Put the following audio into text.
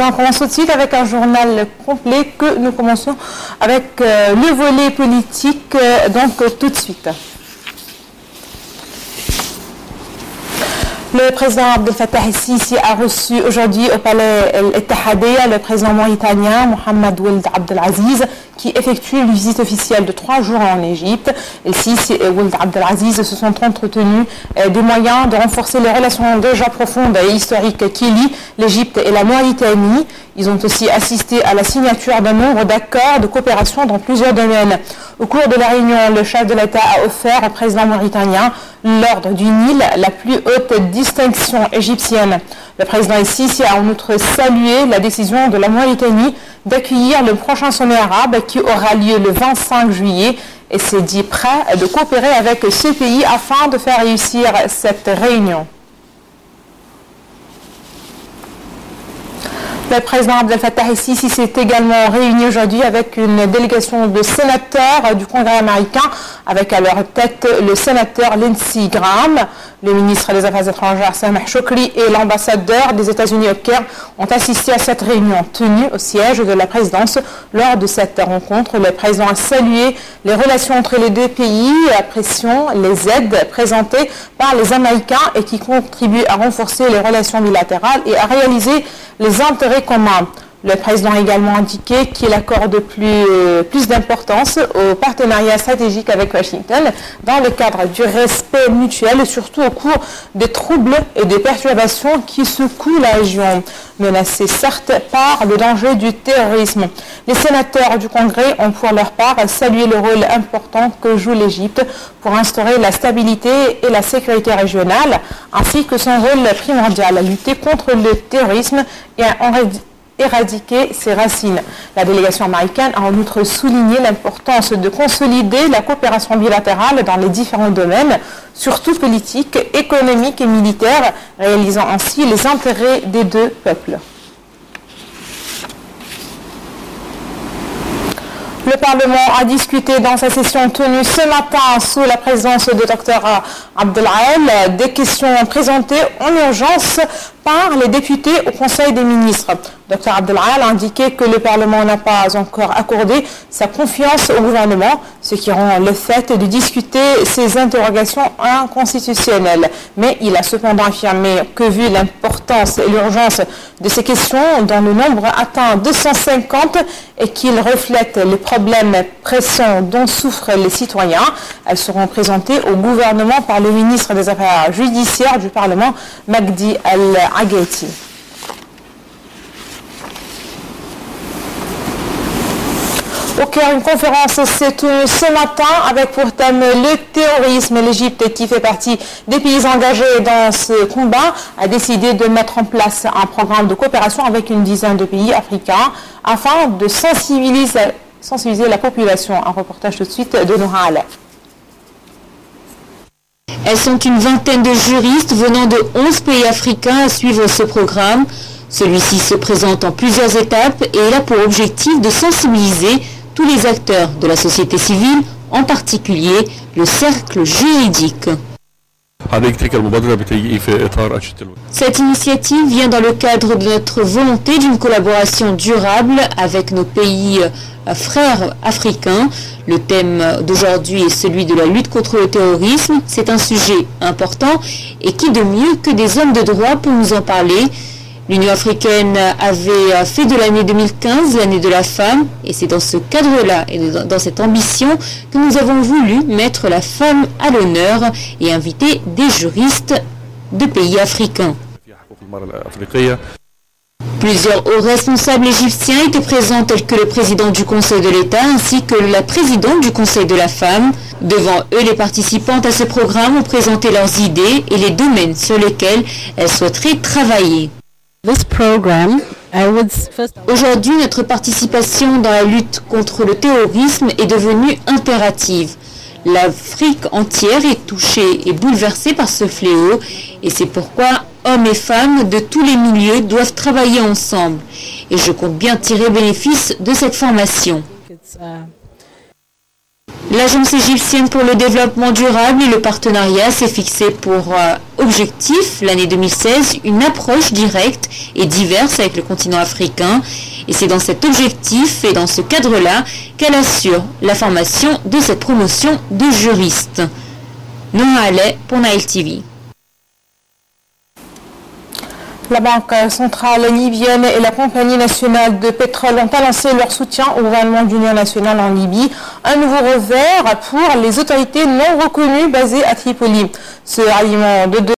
On commence tout de suite avec un journal complet que nous commençons avec le volet politique, donc tout de suite. Le président Abdel Fattah el-Sisi a reçu aujourd'hui au palais El-Ittihadiyya le président mauritanien Mohamed Ould Abdelaziz qui effectue une visite officielle de 3 jours en Égypte. El-Sisi et Ould Abdelaziz se sont entretenus des moyens de renforcer les relations déjà profondes et historiques qui lient l'Égypte et la Mauritanie. Ils ont aussi assisté à la signature d'un nombre d'accords de coopération dans plusieurs domaines. Au cours de la réunion, le chef de l'État a offert au président mauritanien l'ordre du Nil, la plus haute distinction égyptienne. Le président El-Sisi a en outre salué la décision de la Mauritanie d'accueillir le prochain sommet arabe qui aura lieu le 25 juillet et s'est dit prêt de coopérer avec ce pays afin de faire réussir cette réunion. Le président Abdel Fattah el-Sisi s'est également réuni aujourd'hui avec une délégation de sénateurs du Congrès américain, avec à leur tête le sénateur Lindsey Graham. Le ministre des Affaires étrangères Sameh Shoukry et l'ambassadeur des États-Unis au Caire ont assisté à cette réunion tenue au siège de la présidence. Lors de cette rencontre, le président a salué les relations entre les deux pays, appréciant les aides présentées par les Américains et qui contribuent à renforcer les relations bilatérales et à réaliser les intérêts communs. Le président a également indiqué qu'il accorde plus d'importance au partenariat stratégique avec Washington dans le cadre du respect mutuel, surtout au cours des troubles et des perturbations qui secouent la région, menacée certes par le danger du terrorisme. Les sénateurs du Congrès ont pour leur part salué le rôle important que joue l'Égypte pour instaurer la stabilité et la sécurité régionale, ainsi que son rôle primordial à lutter contre le terrorisme et à éradiquer ses racines. La délégation américaine a en outre souligné l'importance de consolider la coopération bilatérale dans les différents domaines, surtout politique, économique et militaire, réalisant ainsi les intérêts des deux peuples. Le Parlement a discuté dans sa session tenue ce matin sous la présidence de Dr Abdel-Al des questions présentées en urgence par les députés au Conseil des ministres. Dr Abdel-Al a indiqué que le Parlement n'a pas encore accordé sa confiance au gouvernement, ce qui rend le fait de discuter ces interrogations inconstitutionnelles. Mais il a cependant affirmé que vu l'importance et l'urgence de ces questions, dont le nombre atteint 250 et qu'ils reflètent les problèmes pressants dont souffrent les citoyens, elles seront présentées au gouvernement par le ministre des Affaires judiciaires du Parlement, Magdi Al-Agheiti. Au Caire, une conférence s'est tenue ce matin avec pour thème le terrorisme. L'Égypte, qui fait partie des pays engagés dans ce combat, a décidé de mettre en place un programme de coopération avec une dizaine de pays africains afin de sensibiliser la population. Un reportage tout de suite de Noura Alef. Elles sont une vingtaine de juristes venant de 11 pays africains à suivre ce programme. Celui-ci se présente en plusieurs étapes et il a pour objectif de sensibiliser tous les acteurs de la société civile, en particulier le cercle juridique. Cette initiative vient dans le cadre de notre volonté d'une collaboration durable avec nos pays frères africains. Le thème d'aujourd'hui est celui de la lutte contre le terrorisme. C'est un sujet important et qui de mieux que des hommes de droit pour nous en parler. L'Union africaine avait fait de l'année 2015 l'année de la femme et c'est dans ce cadre-là et dans cette ambition que nous avons voulu mettre la femme à l'honneur et inviter des juristes de pays africains. Plusieurs hauts responsables égyptiens étaient présents tels que le président du Conseil de l'État ainsi que la présidente du Conseil de la femme. Devant eux, les participantes à ce programme ont présenté leurs idées et les domaines sur lesquels elles souhaiteraient travailler. Aujourd'hui, notre participation dans la lutte contre le terrorisme est devenue impérative. L'Afrique entière est touchée et bouleversée par ce fléau et c'est pourquoi hommes et femmes de tous les milieux doivent travailler ensemble. Et je compte bien tirer bénéfice de cette formation. L'Agence égyptienne pour le développement durable et le partenariat s'est fixé pour objectif, l'année 2016, une approche directe et diverse avec le continent africain. Et c'est dans cet objectif et dans ce cadre-là qu'elle assure la formation de cette promotion de juristes. Noah Allais pour Nile TV. La Banque centrale libyenne et la Compagnie nationale de pétrole ont annoncé leur soutien au gouvernement d'union nationale en Libye. Un nouveau revers pour les autorités non reconnues basées à Tripoli. Ce ralliement de